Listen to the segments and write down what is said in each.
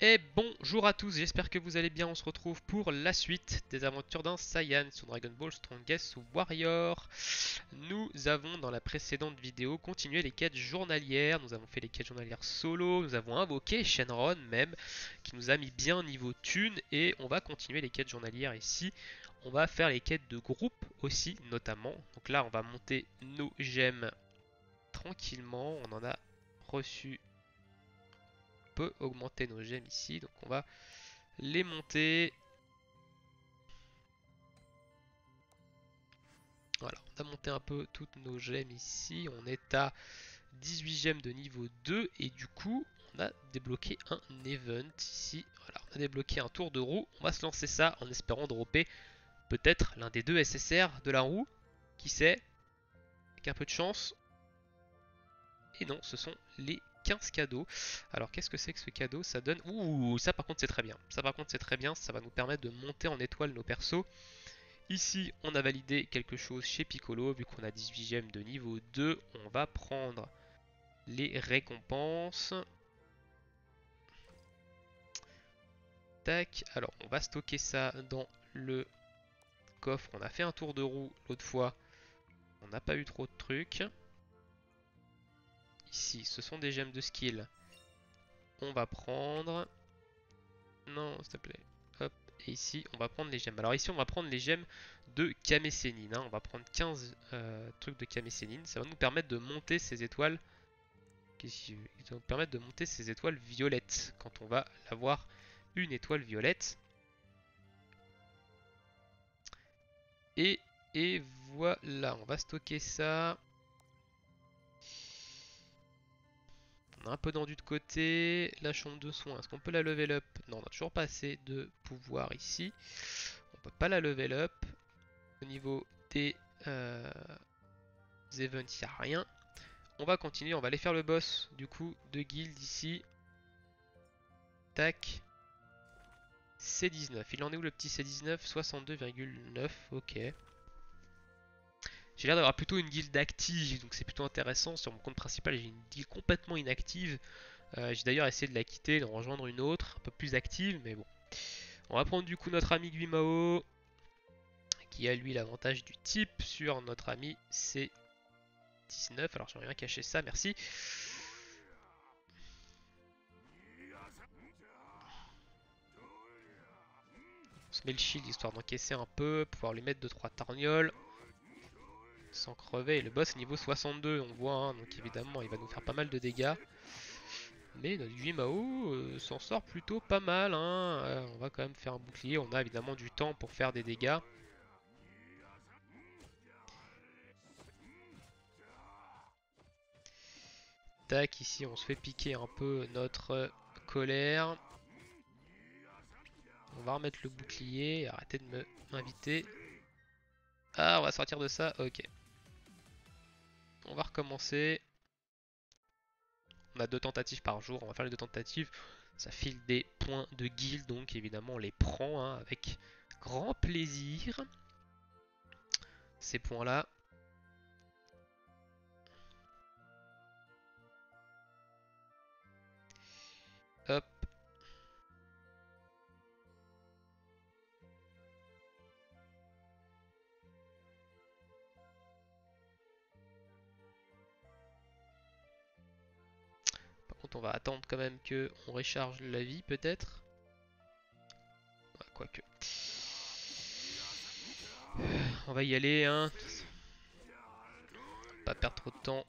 Et bonjour à tous, j'espère que vous allez bien. On se retrouve pour la suite des aventures d'un Saiyan sur Dragon Ball Strongest Warrior. Nous avons dans la précédente vidéo continué les quêtes journalières. Nous avons fait les quêtes journalières solo, nous avons invoqué Shenron même, qui nous a mis bien niveau thune. Et on va continuer les quêtes journalières ici. On va faire les quêtes de groupe aussi notamment. Donc là on va monter nos gemmes tranquillement. On en a reçu, peut augmenter nos gemmes ici, donc on va les monter. Voilà, on a monté un peu toutes nos gemmes ici. On est à 18 gemmes de niveau 2 et du coup on a débloqué un event ici. Voilà, on a débloqué un tour de roue. On va se lancer ça en espérant dropper peut-être l'un des deux SSR de la roue. Qui sait, avec un peu de chance. Et non, ce sont les 15 cadeaux. Alors qu'est-ce que c'est que ce cadeau? Ça donne... Ouh, ça par contre c'est très bien. Ça par contre c'est très bien, ça va nous permettre de monter en étoile nos persos. Ici on a validé quelque chose chez Piccolo. Vu qu'on a 18 gemmes de niveau 2, on va prendre les récompenses. Tac, alors on va stocker ça dans le coffre. On a fait un tour de roue l'autre fois. On n'a pas eu trop de trucs. Ici, ce sont des gemmes de skill. On va prendre... Non, s'il te plaît. Hop, et ici, on va prendre les gemmes. Alors ici, on va prendre les gemmes de Kame Sennin, hein. On va prendre 15 trucs de Kame Sennin. Ça va nous permettre de monter ces étoiles. Ils vont nous permettre de monter ces étoiles violettes. Quand on va avoir une étoile violette. Et voilà, on va stocker ça. On a un peu d'endu de côté. La chambre de soins, est-ce qu'on peut la level up? Non, on n'a toujours pas assez de pouvoir ici. On peut pas la level up. Au niveau des events, il n'y a rien. On va continuer, on va aller faire le boss du coup de guild ici. Tac. C19. Il en est où le petit C19? 62,9. Ok. J'ai l'air d'avoir plutôt une guilde active, donc c'est plutôt intéressant. Sur mon compte principal, j'ai une guilde complètement inactive. J'ai d'ailleurs essayé de la quitter, d'en rejoindre une autre, un peu plus active, mais bon. On va prendre du coup notre ami Guimao, qui a lui l'avantage du type sur notre ami C19. Alors j'aimerais bien cacher ça, merci. On se met le shield histoire d'encaisser un peu, pouvoir lui mettre 2-3 targnoles sans crever. Et le boss niveau 62, on voit, hein, donc évidemment il va nous faire pas mal de dégâts. Mais notre Guimao s'en sort plutôt pas mal, hein. On va quand même faire un bouclier, on a évidemment du temps pour faire des dégâts. Tac, ici on se fait piquer un peu notre colère. On va remettre le bouclier, arrêtez de m'inviter. Ah, on va sortir de ça, ok. On va recommencer. On a 2 tentatives par jour, on va faire les 2 tentatives. Ça file des points de guild, donc évidemment on les prend, hein, avec grand plaisir. Ces points-là. Hop. Par contre on va attendre quand même que on recharge la vie peut-être. Ouais, quoique. On va y aller, hein. Pas perdre trop de temps.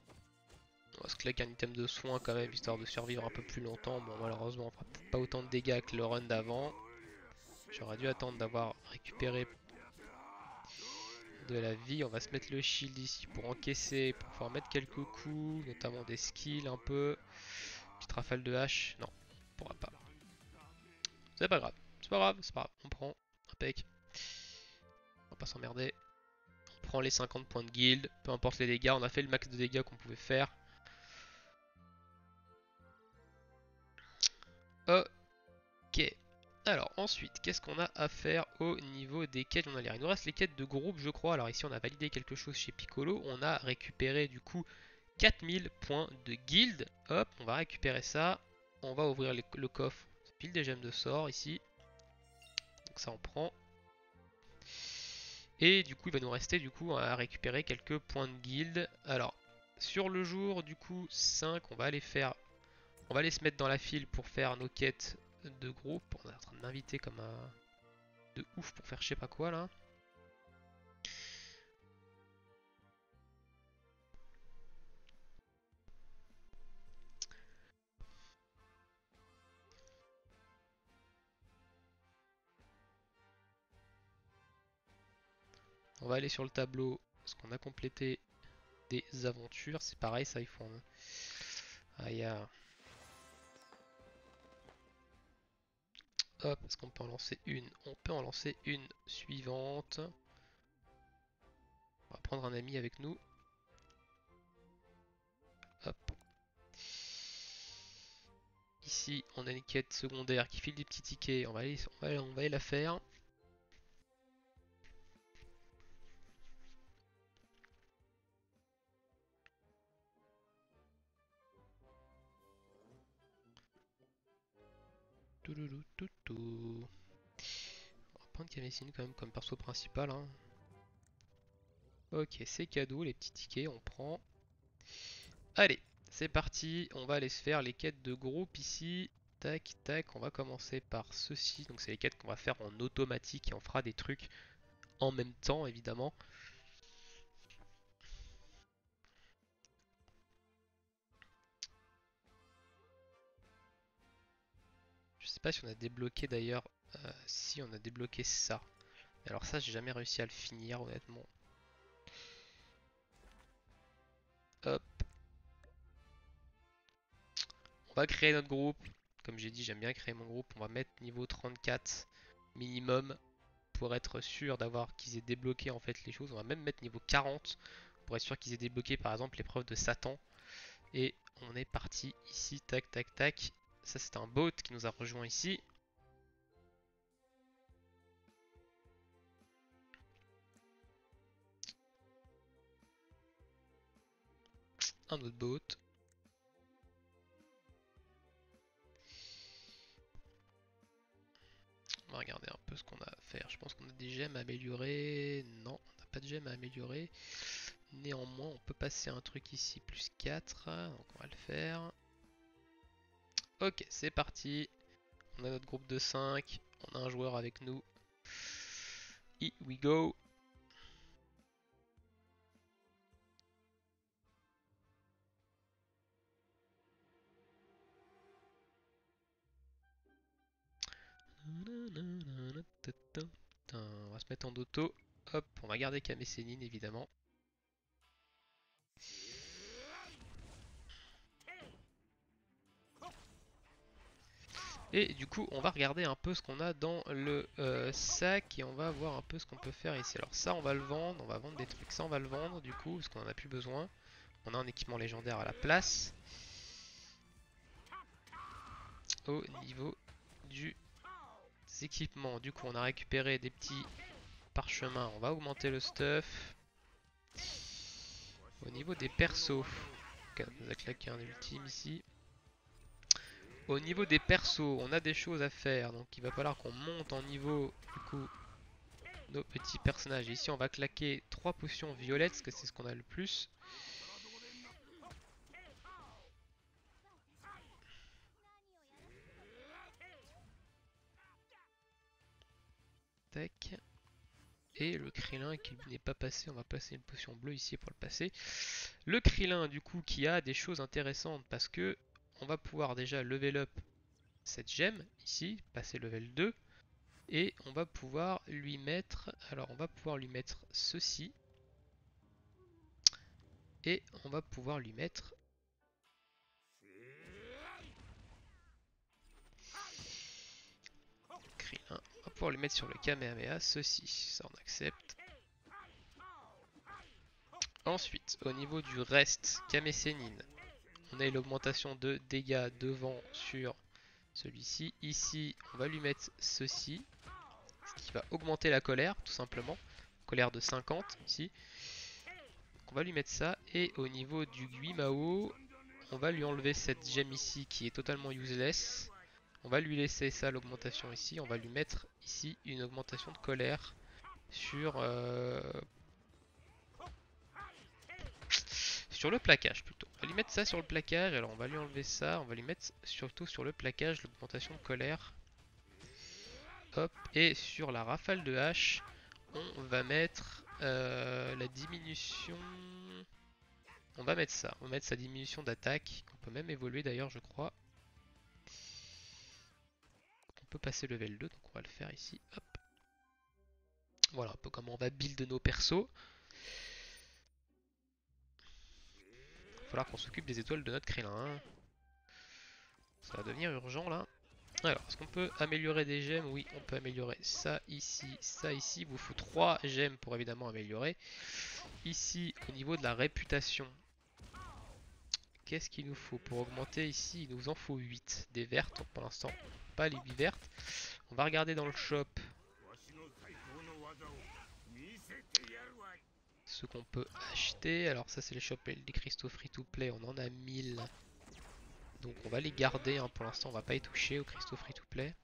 On va se claquer un item de soin quand même, histoire de survivre un peu plus longtemps. Bon, malheureusement, on fera pas autant de dégâts que le run d'avant. J'aurais dû attendre d'avoir récupéré de la vie. On va se mettre le shield ici pour encaisser, pour pouvoir mettre quelques coups, notamment des skills un peu. Petite rafale de hache. Non, on pourra pas. C'est pas grave, c'est pas grave, c'est pas grave. On prend, impec. On va pas s'emmerder. On prend les 50 points de guild, peu importe les dégâts. On a fait le max de dégâts qu'on pouvait faire. Ok. Alors ensuite, qu'est-ce qu'on a à faire au niveau des quêtes journalières? Il nous reste les quêtes de groupe, je crois. Alors ici, on a validé quelque chose chez Piccolo. On a récupéré du coup 4000 points de guild. Hop, on va récupérer ça. On va ouvrir le coffre. Pile des gemmes de sort ici. Donc ça on prend. Et du coup il va nous rester du coup à récupérer quelques points de guilde. Alors sur le jour du coup 5 on va aller faire. On va aller se mettre dans la file pour faire nos quêtes de groupe. On est en train de m'inviter comme un de ouf pour faire je sais pas quoi là. On va aller sur le tableau parce qu'on a complété des aventures. C'est pareil ça il faut. Ah, hop, est-ce qu'on peut en lancer une? On peut en lancer une suivante. On va prendre un ami avec nous. Hop. Ici, on a une quête secondaire qui file des petits tickets. On va aller la faire. On va prendre Kamessine quand même comme perso principal. Hein. Ok, c'est cadeau, les petits tickets, on prend. Allez, c'est parti. On va aller se faire les quêtes de groupe ici. Tac, tac, on va commencer par ceci. Donc c'est les quêtes qu'on va faire en automatique et on fera des trucs en même temps évidemment. Je sais pas si on a débloqué d'ailleurs. Si on a débloqué ça. Alors ça j'ai jamais réussi à le finir honnêtement. Hop. On va créer notre groupe. Comme j'ai dit j'aime bien créer mon groupe. On va mettre niveau 34 minimum. Pour être sûr d'avoir qu'ils aient débloqué en fait les choses. On va même mettre niveau 40 pour être sûr qu'ils aient débloqué par exemple l'épreuve de Satan. Et on est parti ici, tac tac tac. Ça c'est un bot qui nous a rejoint ici. Un autre bot. On va regarder un peu ce qu'on a à faire. Je pense qu'on a des gemmes à améliorer. Non, on n'a pas de gemmes à améliorer. Néanmoins, on peut passer un truc ici, plus 4. Donc on va le faire. Ok, c'est parti. On a notre groupe de 5. On a un joueur avec nous. Here we go. On va se mettre en auto. Hop, on va garder Kamessénine évidemment. Et du coup, on va regarder un peu ce qu'on a dans le sac et on va voir un peu ce qu'on peut faire ici. Alors ça, on va le vendre, on va vendre des trucs. Ça, on va le vendre du coup, parce qu'on en a plus besoin. On a un équipement légendaire à la place. Au niveau du équipements, du coup, on a récupéré des petits parchemins. On va augmenter le stuff. Au niveau des persos, on nous a claqué un ultime ici. Au niveau des persos, on a des choses à faire, donc il va falloir qu'on monte en niveau du coup nos petits personnages. Ici on va claquer 3 potions violettes, parce que c'est ce qu'on a le plus. Tac. Et le Krillin qui n'est pas passé, on va passer une potion bleue ici pour le passer. Le Krillin du coup qui a des choses intéressantes parce que on va pouvoir déjà level up cette gemme ici, passer level 2. Et on va pouvoir lui mettre, alors on va pouvoir lui mettre ceci. Et on va pouvoir lui mettre Krillin. On va pouvoir lui mettre sur le Kamehameha ceci. Ça on accepte. Ensuite, au niveau du reste, Kame Sennin, on a l'augmentation de dégâts devant sur celui-ci. Ici, on va lui mettre ceci. Ce qui va augmenter la colère, tout simplement. Colère de 50 ici. Donc on va lui mettre ça. Et au niveau du Guimao, on va lui enlever cette gemme ici qui est totalement useless. On va lui laisser ça, l'augmentation ici. On va lui mettre ici une augmentation de colère sur, sur le plaquage plutôt. On va lui mettre ça sur le plaquage. Alors on va lui enlever ça. On va lui mettre surtout sur le plaquage l'augmentation de colère. Hop. Et sur la rafale de hache, on va mettre la diminution. On va mettre ça. On va mettre sa diminution d'attaque. On peut même évoluer d'ailleurs, je crois. On peut passer level 2, donc on va le faire ici. Hop. Voilà un peu comment on va build nos persos. Il va falloir qu'on s'occupe des étoiles de notre Krillin. Hein. Ça va devenir urgent là. Alors, est-ce qu'on peut améliorer des gemmes? Oui, on peut améliorer ça ici, ça ici. Il vous faut 3 gemmes pour évidemment améliorer. Ici, au niveau de la réputation, qu'est-ce qu'il nous faut pour augmenter ici? Il nous en faut 8. Des vertes, pour l'instant, pas les 8 vertes. On va regarder dans le shop ce qu'on peut acheter. Alors ça c'est les shops, les cristaux free to play, on en a 1000. Donc on va les garder, hein. Pour l'instant on va pas y toucher aux cristaux free to play.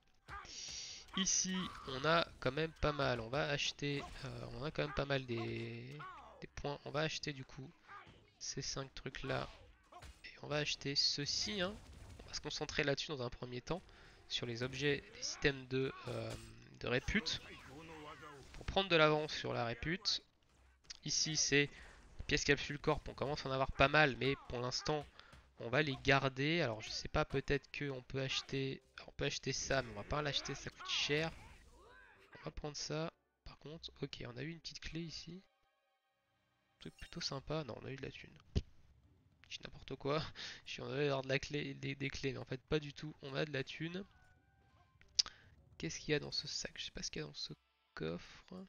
Ici on a quand même pas mal, on va acheter, on a quand même pas mal des points. On va acheter du coup ces 5 trucs là. Et on va acheter ceci, hein. On va se concentrer là-dessus dans un premier temps, sur les objets, les items de répute. Pour prendre de l'avance sur la répute. Ici c'est pièces capsule corp, on commence à en avoir pas mal, mais pour l'instant on va les garder. Alors je sais pas, peut-être qu'on peut acheter. Alors, on peut acheter ça, mais on va pas l'acheter, ça coûte cher. On va prendre ça. Par contre, ok, on a eu une petite clé ici. Un truc plutôt sympa. Non, on a eu de la thune. Je dis n'importe quoi. Je suis en train d'avoir de la clé, des clés, mais en fait pas du tout. On a de la thune. Qu'est-ce qu'il y a dans ce sac? Je sais pas ce qu'il y a dans ce coffre.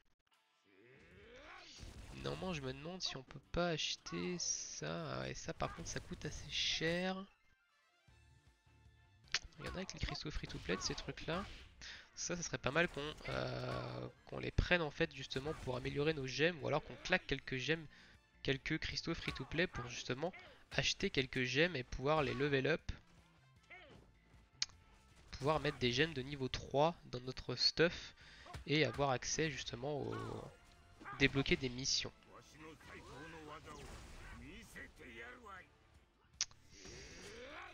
Normalement, je me demande si on peut pas acheter ça. Ah ouais, ça par contre, ça coûte assez cher. Regardez avec les cristaux free to play, ces trucs là. Ça serait pas mal qu'on les prenne en fait justement pour améliorer nos gemmes, ou alors qu'on claque quelques gemmes, quelques cristaux free to play pour justement acheter quelques gemmes et pouvoir les level up. Pouvoir mettre des gemmes de niveau 3 dans notre stuff et avoir accès justement au débloquer des missions.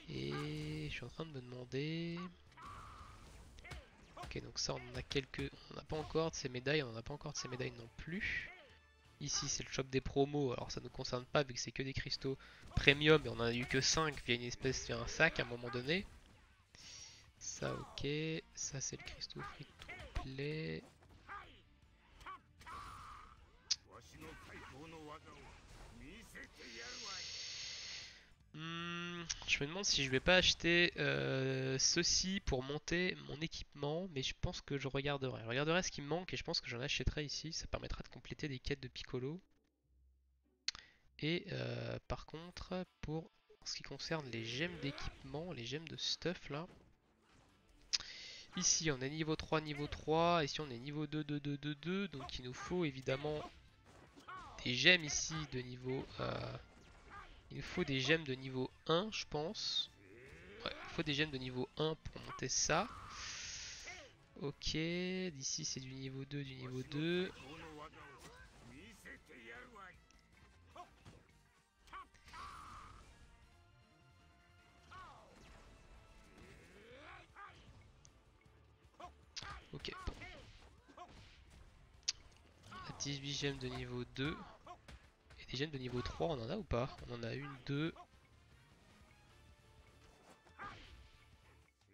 Et je suis en train de me demander... Ok, donc ça on en a quelques... On n'a pas encore de ces médailles, on n'en a pas encore de ces médailles non plus. Ici c'est le shop des promos, alors ça ne nous concerne pas vu que c'est que des cristaux premium et on en a eu que 5 via une espèce, via un sac à un moment donné. Ça ok, ça c'est le cristaux free to play. Je me demande si je vais pas acheter ceci pour monter mon équipement, mais je pense que je regarderai. Je regarderai ce qui me manque et je pense que j'en achèterai ici. Ça permettra de compléter des quêtes de Piccolo. Et par contre, pour ce qui concerne les gemmes d'équipement, les gemmes de stuff là, ici on est niveau 3, niveau 3, ici on est niveau 2, 2, 2, 2, 2, donc il nous faut évidemment des gemmes ici de niveau... il nous faut des gemmes de niveau 1 je pense. Ouais, il faut des gemmes de niveau 1 pour monter ça. Ok, d'ici c'est du niveau 2, du niveau 2. Ok, bon. On a 18 gemmes de niveau 2. Et des gemmes de niveau 3, on en a ou pas? On en a une, deux.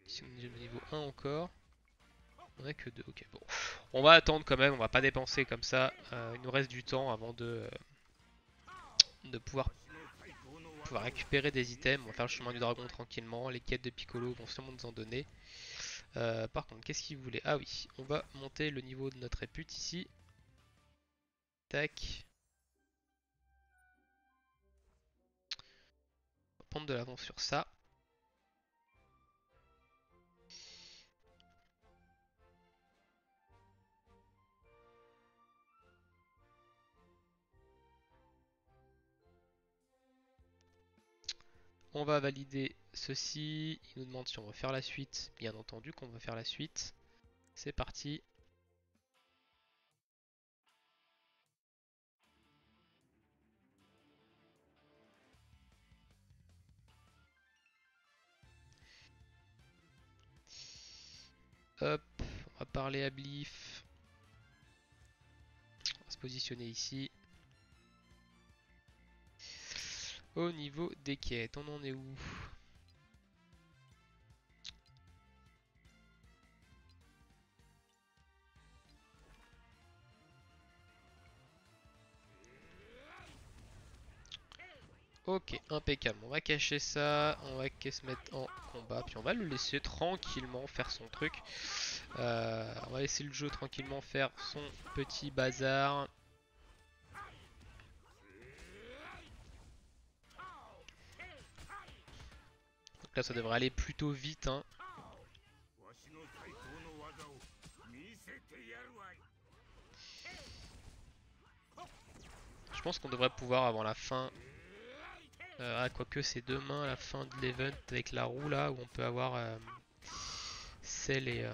Ici on a des gemmes de niveau 1 encore. On a que 2, ok bon. On va attendre quand même, on va pas dépenser comme ça. Il nous reste du temps avant de pouvoir récupérer des items. On va faire le chemin du dragon tranquillement. Les quêtes de Piccolo vont sûrement nous en donner. Par contre, qu'est-ce qu'il voulait? Ah oui, on va monter le niveau de notre répute ici. Tac. On va prendre de l'avance sur ça. On va valider ceci. Il nous demande si on veut faire la suite. Bien entendu qu'on veut faire la suite. C'est parti. Hop, on va parler à Blif. On va se positionner ici. Au niveau des quêtes, on en est où? Ok, impeccable. On va cacher ça, on va se mettre en combat, puis on va le laisser tranquillement faire son truc. On va laisser le jeu tranquillement faire son petit bazar. Donc là, ça devrait aller plutôt vite, hein. Je pense qu'on devrait pouvoir avant la fin. Quoique c'est demain la fin de l'event avec la roue là où on peut avoir celle et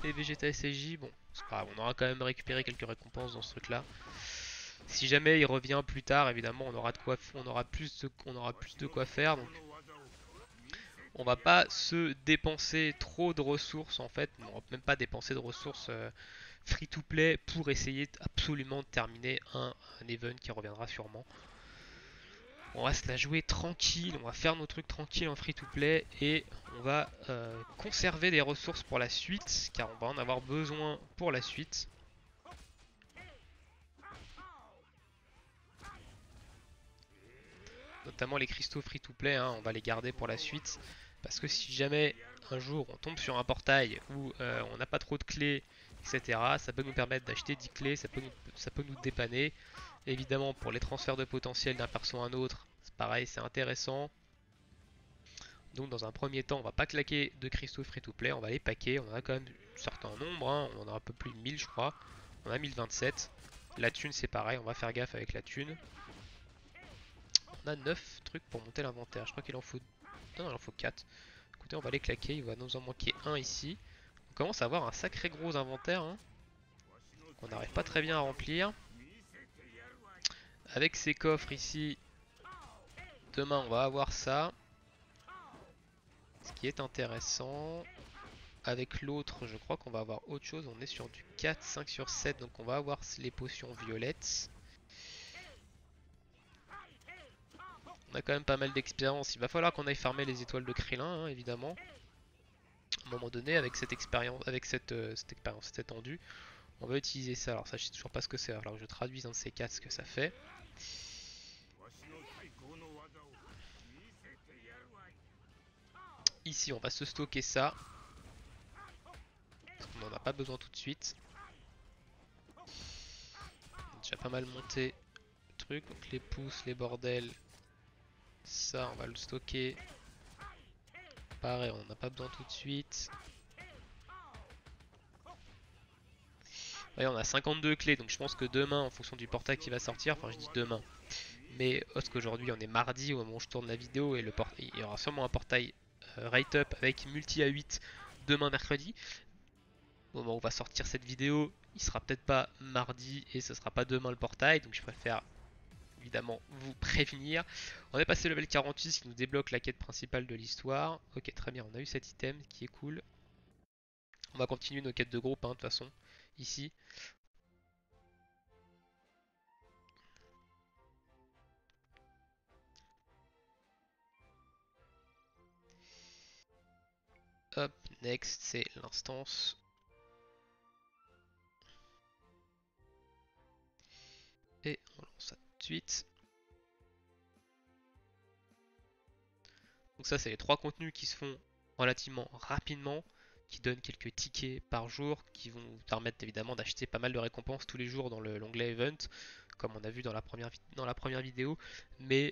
Vegeta SSJ. Bon, c'est pas grave, on aura quand même récupéré quelques récompenses dans ce truc là. Si jamais il revient plus tard, évidemment, on aura plus de quoi faire. Donc, on va pas se dépenser trop de ressources en fait. On va même pas dépenser de ressources free to play pour essayer absolument de terminer un event qui reviendra sûrement. On va se la jouer tranquille, on va faire nos trucs tranquilles en free to play et on va conserver des ressources pour la suite car on va en avoir besoin pour la suite. Notamment les cristaux free to play, hein, on va les garder pour la suite parce que si jamais un jour on tombe sur un portail où on n'a pas trop de clés, etc., ça peut nous permettre d'acheter 10 clés, ça peut nous dépanner. Évidemment, pour les transferts de potentiel d'un perso à un autre, c'est pareil, c'est intéressant. Donc dans un premier temps, on va pas claquer de cristaux free to play, on va les paquer. On en a quand même un certain nombre, hein. On en a un peu plus de 1000 je crois. On a 1027. La thune c'est pareil, on va faire gaffe avec la thune. On a 9 trucs pour monter l'inventaire, je crois qu'il en faut... Non, il en faut 4. Écoutez, on va les claquer, il va nous en manquer un ici. On commence à avoir un sacré gros inventaire, hein, qu'on n'arrive pas très bien à remplir. Avec ces coffres ici, demain on va avoir ça. Ce qui est intéressant. Avec l'autre, je crois qu'on va avoir autre chose. On est sur du 4, 5 sur 7. Donc on va avoir les potions violettes. On a quand même pas mal d'expérience. Il va falloir qu'on aille farmer les étoiles de Krillin, hein, évidemment. À un moment donné, avec cette expérience, cette expérience, cette étendue, on va utiliser ça. Alors ça, je sais toujours pas ce que c'est. Alors je traduis un de ces 4 ce que ça fait. Ici, on va se stocker ça. Parce qu'on n'en a pas besoin tout de suite. On a déjà pas mal monté le truc. Donc les pousses, les bordels. Ça, on va le stocker. Pareil, on n'en a pas besoin tout de suite. Ouais, on a 52 clés, donc je pense que demain, en fonction du portail qui va sortir, enfin je dis demain, mais parce qu'aujourd'hui on est mardi au moment où je tourne la vidéo et il y aura sûrement un portail rate up avec multi à 8 demain mercredi. Au moment où on va sortir cette vidéo, il sera peut-être pas mardi et ce sera pas demain le portail, donc je préfère évidemment vous prévenir. On est passé level 48 qui nous débloque la quête principale de l'histoire. Ok, très bien, on a eu cet item qui est cool. On va continuer nos quêtes de groupe, hein, de toute façon, ici. Hop, next, c'est l'instance. Et on lance ça tout de suite. Donc ça, c'est les 3 contenus qui se font relativement rapidement, qui donnent quelques tickets par jour, qui vont vous permettre évidemment d'acheter pas mal de récompenses tous les jours dans l'onglet Event, comme on a vu dans la première vidéo. Mais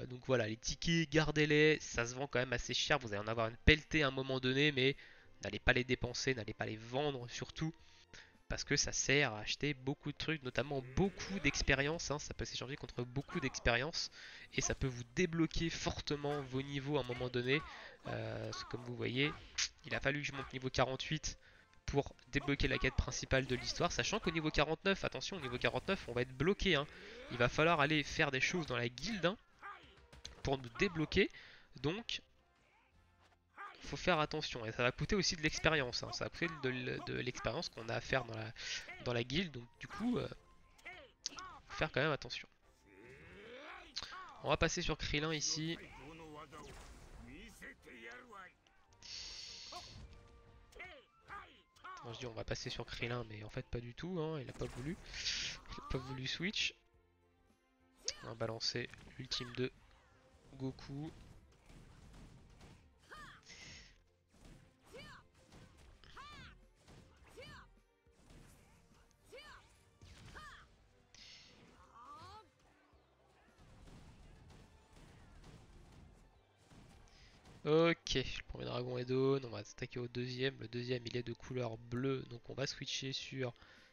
donc voilà, les tickets, gardez-les, ça se vend quand même assez cher, vous allez en avoir une pelletée à un moment donné, mais n'allez pas les dépenser, n'allez pas les vendre surtout. parce que ça sert à acheter beaucoup de trucs, notamment beaucoup d'expérience, hein. Ça peut s'échanger contre beaucoup d'expérience et ça peut vous débloquer fortement vos niveaux à un moment donné. Comme vous voyez, il a fallu que je monte niveau 48 pour débloquer la quête principale de l'histoire, sachant qu'au niveau 49, attention, au niveau 49, on va être bloqué, hein. Il va falloir aller faire des choses dans la guilde, hein, pour nous débloquer. Donc, faut faire attention. Et ça va coûter aussi de l'expérience, hein. Ça va coûter de l'expérience qu'on a à faire dans la guilde. Donc, du coup, faut faire quand même attention. On va passer sur Krillin ici. Bon, je dis on va passer sur Krillin, mais en fait pas du tout, hein. Il a pas voulu. Il a pas voulu switch. On va balancer l'ultime de Goku. Ok, le premier dragon est down, on va s'attaquer au deuxième. Le deuxième il est de couleur bleue, donc on va switcher sur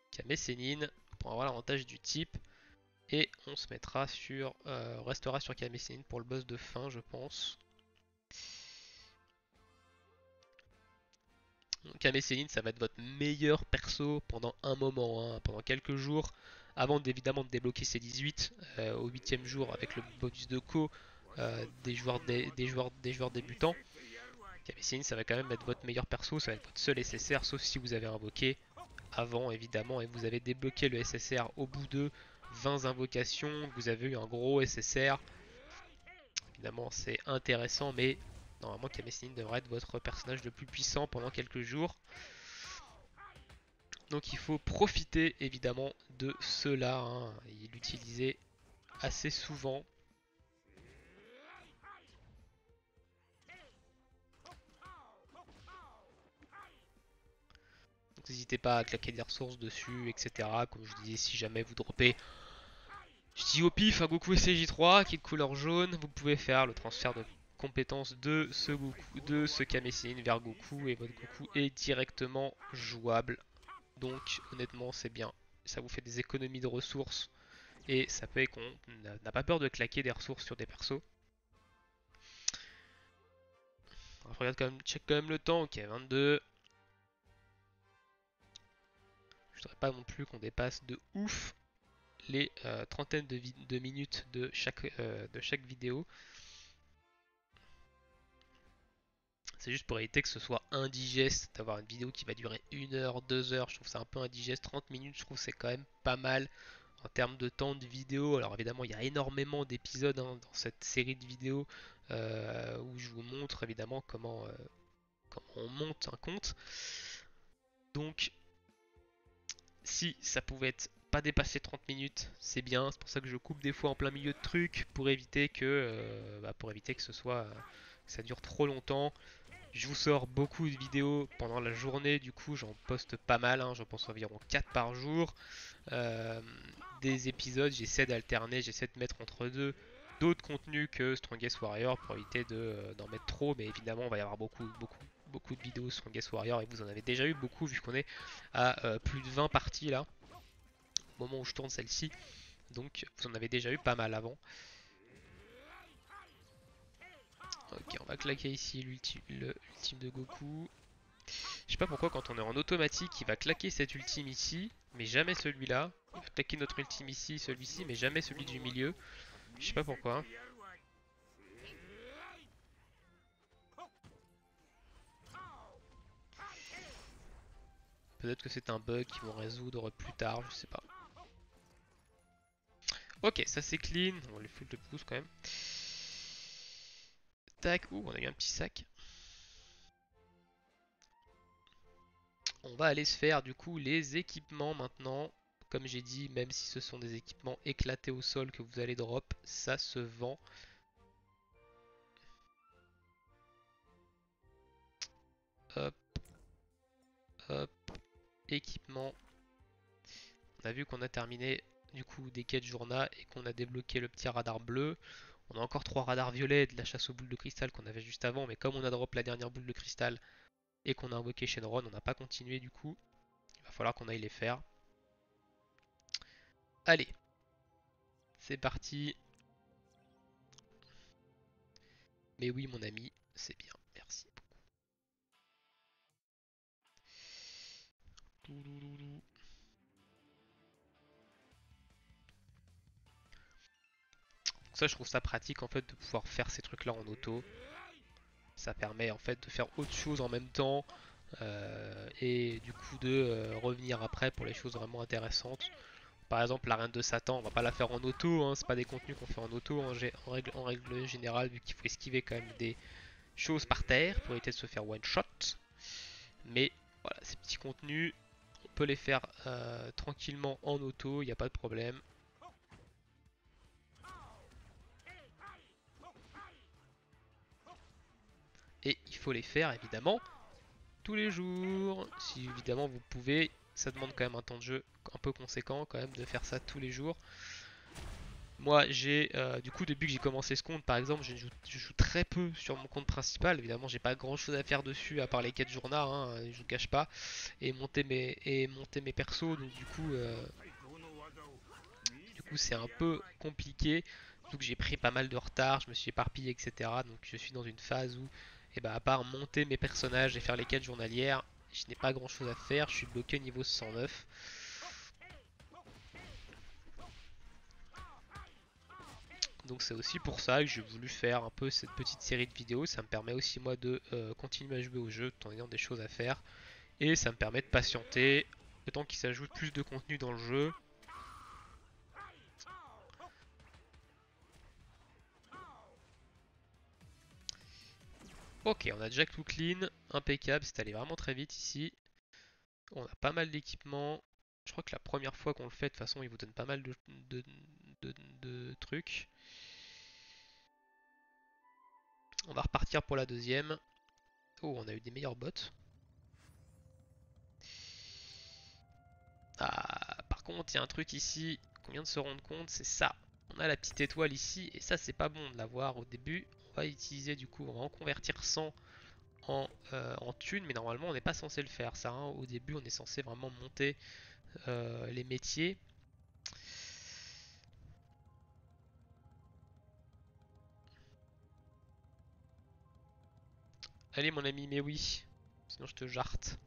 Kame Sennin pour avoir l'avantage du type. Et on se mettra sur, restera sur Kame Sennin pour le boss de fin, je pense. Kame Sennin, ça va être votre meilleur perso pendant un moment, hein, pendant quelques jours, avant évidemment de débloquer ses 18 au 8ème jour avec le bonus de co des joueurs débutants. Kame Sennin, ça va quand même être votre meilleur perso, ça va être votre seul SSR, sauf si vous avez invoqué avant évidemment et vous avez débloqué le SSR au bout de 20 invocations, vous avez eu un gros SSR. Évidemment, c'est intéressant, mais normalement, Kame Sennin devrait être votre personnage le plus puissant pendant quelques jours. Donc il faut profiter évidemment de cela, hein, et l'utiliser assez souvent. Donc n'hésitez pas à claquer des ressources dessus, etc. Comme je disais, si jamais vous droppez, je dis au pif, un Goku SCJ3 qui est de couleur jaune, vous pouvez faire le transfert de compétences de ce Goku, de ce Kame Sennin vers Goku, et votre Goku est directement jouable. Donc honnêtement c'est bien, ça vous fait des économies de ressources et ça fait qu'on n'a pas peur de claquer des ressources sur des persos. Alors, je regarde quand même, check quand même le temps, ok 22. Je voudrais pas non plus qu'on dépasse de ouf les trentaines de minutes de chaque vidéo. C'est juste pour éviter que ce soit indigeste d'avoir une vidéo qui va durer 1 heure, 2 heures. Je trouve ça un peu indigeste. 30 minutes, je trouve c'est quand même pas mal en termes de temps de vidéo. Alors évidemment, il y a énormément d'épisodes, hein, dans cette série de vidéos où je vous montre évidemment comment on monte un compte. Donc, si ça pouvait être pas dépasser 30 minutes, c'est bien. C'est pour ça que je coupe des fois en plein milieu de trucs pour éviter que ce soit que ça dure trop longtemps. Je vous sors beaucoup de vidéos pendant la journée, du coup j'en poste pas mal, hein, j'en poste environ 4 par jour. Euh, des épisodes, j'essaie d'alterner, j'essaie de mettre entre deux d'autres contenus que Strongest Warrior pour éviter d'en mettre trop, mais évidemment on va y avoir beaucoup de vidéos Strongest Warrior et vous en avez déjà eu beaucoup vu qu'on est à plus de 20 parties là, au moment où je tourne celle-ci, donc vous en avez déjà eu pas mal avant. Ok, on va claquer ici l'ultime de Goku. Je sais pas pourquoi quand on est en automatique, il va claquer cet ultime ici, mais jamais celui-là. Il va claquer notre ultime ici, celui-ci, mais jamais celui du milieu. Je sais pas pourquoi. Peut-être que c'est un bug qu'ils vont résoudre plus tard, je sais pas. Ok, ça c'est clean. On les fout de pouce quand même. Tac, ouh, on a eu un petit sac. On va aller se faire du coup les équipements maintenant. Comme j'ai dit, même si ce sont des équipements éclatés au sol que vous allez drop, ça se vend. Hop, hop, équipement. On a vu qu'on a terminé du coup des quêtes journal et qu'on a débloqué le petit radar bleu. On a encore 3 radars violets de la chasse aux boules de cristal qu'on avait juste avant, mais comme on a drop la dernière boule de cristal et qu'on a invoqué Shenron, on n'a pas continué du coup. falloir qu'on aille les faire. Allez, c'est parti. Mais oui mon ami, c'est bien, merci beaucoup. Ça je trouve ça pratique en fait de pouvoir faire ces trucs là en auto. Ça permet en fait de faire autre chose en même temps et du coup de revenir après pour les choses vraiment intéressantes. Par exemple la reine de Satan, on va pas la faire en auto, hein, c'est pas des contenus qu'on fait en auto en règle générale vu qu'il faut esquiver quand même des choses par terre pour éviter de se faire one shot. Mais voilà, ces petits contenus, on peut les faire tranquillement en auto, il n'y a pas de problème. Et il faut les faire évidemment tous les jours. Si évidemment vous pouvez, ça demande quand même un temps de jeu un peu conséquent quand même de faire ça tous les jours. Moi j'ai du coup depuis que j'ai commencé ce compte par exemple je joue très peu sur mon compte principal. Évidemment j'ai pas grand chose à faire dessus à part les quêtes journal, hein, je vous cache pas. Et monter mes persos donc du coup c'est un peu compliqué. Donc j'ai pris pas mal de retard, je me suis éparpillé etc. Donc je suis dans une phase où à part monter mes personnages et faire les quêtes journalières, je n'ai pas grand chose à faire, je suis bloqué au niveau 109. Donc c'est aussi pour ça que j'ai voulu faire un peu cette petite série de vidéos. Ça me permet aussi moi de continuer à jouer au jeu tout en ayant des choses à faire. Et ça me permet de patienter le temps qu'il s'ajoute plus de contenu dans le jeu. Ok, on a déjà tout clean, impeccable, c'est allé vraiment très vite ici. On a pas mal d'équipements. Je crois que la première fois qu'on le fait, de toute façon, il vous donne pas mal de trucs. On va repartir pour la deuxième. Oh, on a eu des meilleurs bots. Ah, par contre, il y a un truc ici qu'on vient de se rendre compte, c'est ça. On a la petite étoile ici, et ça, c'est pas bon de l'avoir au début. On va utiliser du coup, on va en convertir 100 en thunes, mais normalement, on n'est pas censé le faire ça, hein. Au début, on est censé vraiment monter les métiers. Allez, mon ami, mais oui, sinon je te jarte.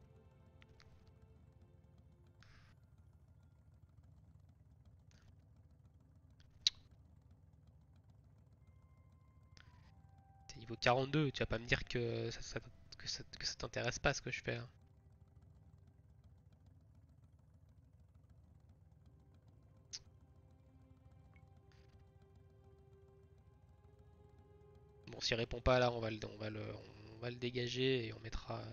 T'es niveau 42, tu vas pas me dire que ça t'intéresse pas ce que je fais, hein. Bon, s'il répond pas là, on va le dégager et on mettra.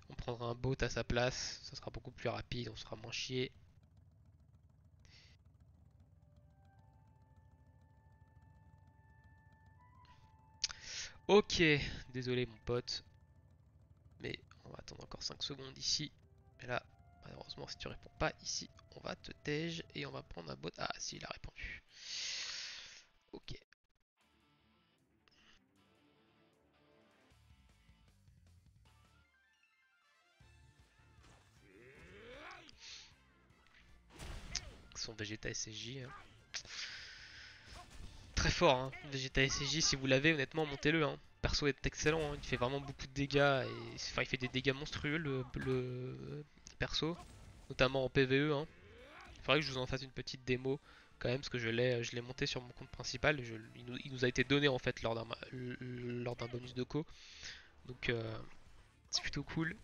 On prendra un bot à sa place, ça sera beaucoup plus rapide, on sera moins chier. Ok, désolé mon pote, mais on va attendre encore 5 secondes ici. Mais là, malheureusement, si tu réponds pas ici, on va te tège et on va prendre un bot. Ah, si, il a répondu. Ok. Son Vegeta SSJ, hein. Très fort, hein. Vegeta SSJ, si vous l'avez, honnêtement, montez-le, hein. Perso est excellent, hein. Il fait vraiment beaucoup de dégâts. Et... Enfin, il fait des dégâts monstrueux, le perso. Notamment en PvE, hein. Il faudrait que je vous en fasse une petite démo quand même, parce que je l'ai monté sur mon compte principal. Il nous a été donné en fait lors d'un bonus de co. Donc c'est plutôt cool.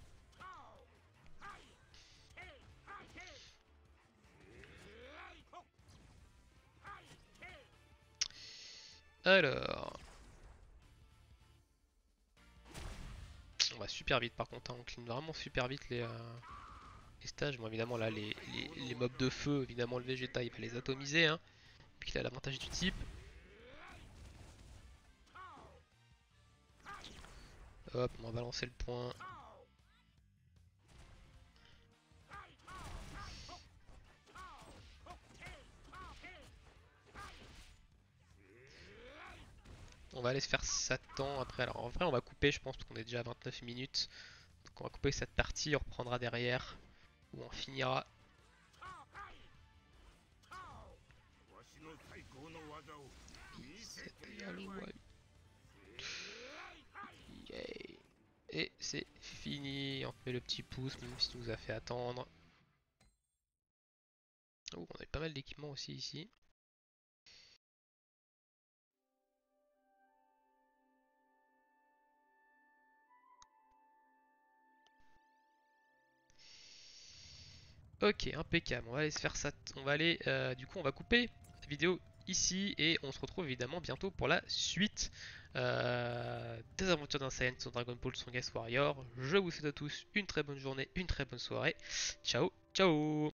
Alors, on va super vite par contre, hein. On clean vraiment super vite les stages. Bon, évidemment, là, les mobs de feu, évidemment, le Vegeta il va les atomiser, hein, puis il a l'avantage du type. Hop, on va balancer le point. On va aller se faire Satan après. Alors en vrai, on va couper, je pense, parce qu'on est déjà à 29 minutes. Donc on va couper cette partie, on reprendra derrière. où on finira. Yeah. Et c'est fini. On fait le petit pouce, même si tu nous a fait attendre. Oh, on a pas mal d'équipements aussi ici. Ok, impeccable. On va aller se faire ça. On va aller. Du coup, on va couper la vidéo ici et on se retrouve évidemment bientôt pour la suite des aventures d'un Saiyan sur Dragon Ball Strongest Warrior. Je vous souhaite à tous une très bonne journée, une très bonne soirée. Ciao, ciao!